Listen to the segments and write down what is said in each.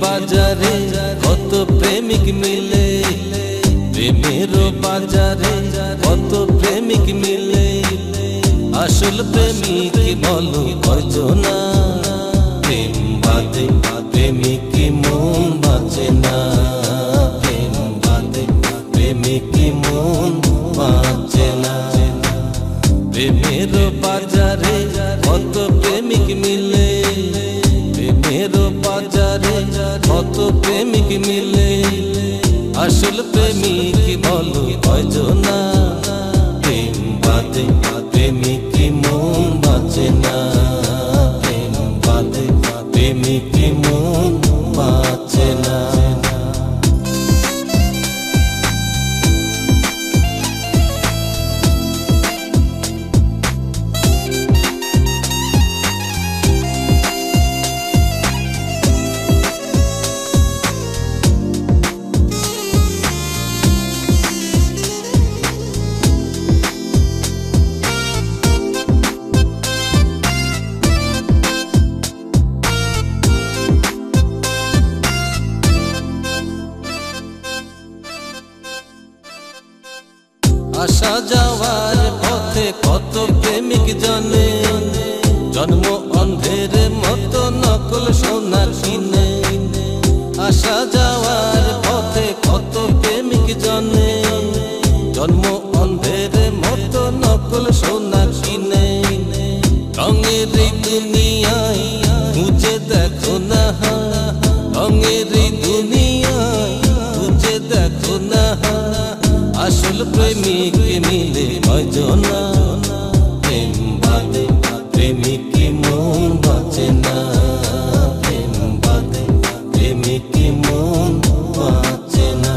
বাজারে কত প্রেমিক মিলে, প্রেমের বাজারে কত প্রেমিক মিলে, আসল প্রেমিক বলো কয়জনা, প্রেম বাদে প্রেমিক মন বাঁচে না, প্রেম বাদে প্রেমিক মন বাঁচে না। প্রেমের বাজারে কত প্রেমিক মিলে, প্রেমের বাজারে কত প্রেমিক মিলে, আসল প্রেমিক বলো কয়জনা, প্রেম বাদে প্রেমিক মন বাঁচে না, প্রেম বাদে প্রেমিক মন বাঁচে না। আসা যাওয়ার পথে কত প্রেমিক জানে, জন্ম অন্ধের মতো নকল সোনা কিনে, আসা যাওয়ার পথে কত প্রেমিক জানে, জন্ম অন্ধের মতো নকল সোনা কিনে, রঙের দুনিয়ায় খুঁজে দেখো না, রঙের দুনিয়ায় খুঁজে দেখো না, আসল প্রেমিক মিলে কয়জনা, প্রেম বাদে প্রেমিক মন বাঁচে না, প্রেম বাদে প্রেমিক মন বাঁচে না।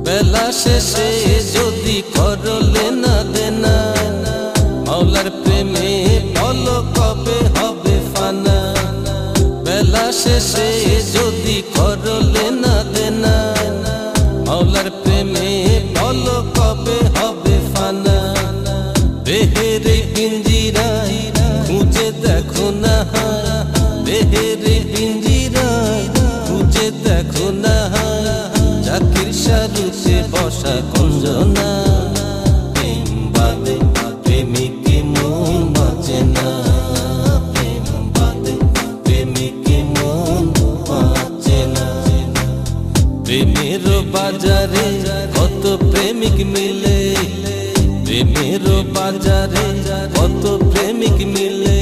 বেলা শেষে যদি করো লেনা দেনা, মাওলার প্রেমে বলো কবে হবে ফানা, বেলা শেষে যদি করো লেনা দেনা, মাওলার প্রেমে বলো কবে হবে ফানা, দেহের পিঞ্জিরায় খুঁজে দেখো না, দেহের পিঞ্জিরায় খুঁজে দেখো না, জাকির শাহরুখে বসা কুঞ্জনা, প্রেম বাদে প্রেমিক মন বাঁচে না, প্রেম বাদে প্রেমিক মন বাঁচে না। প্রেমের বাজারে কত প্রেমিক মিলে, প্রেমের বাজারে কত প্রেমিক মিলে,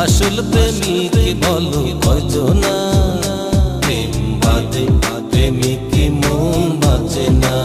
আসল প্রেমিক বলো কয়জনা, প্রেম বাদে প্রেমিক মন বাঁচে না,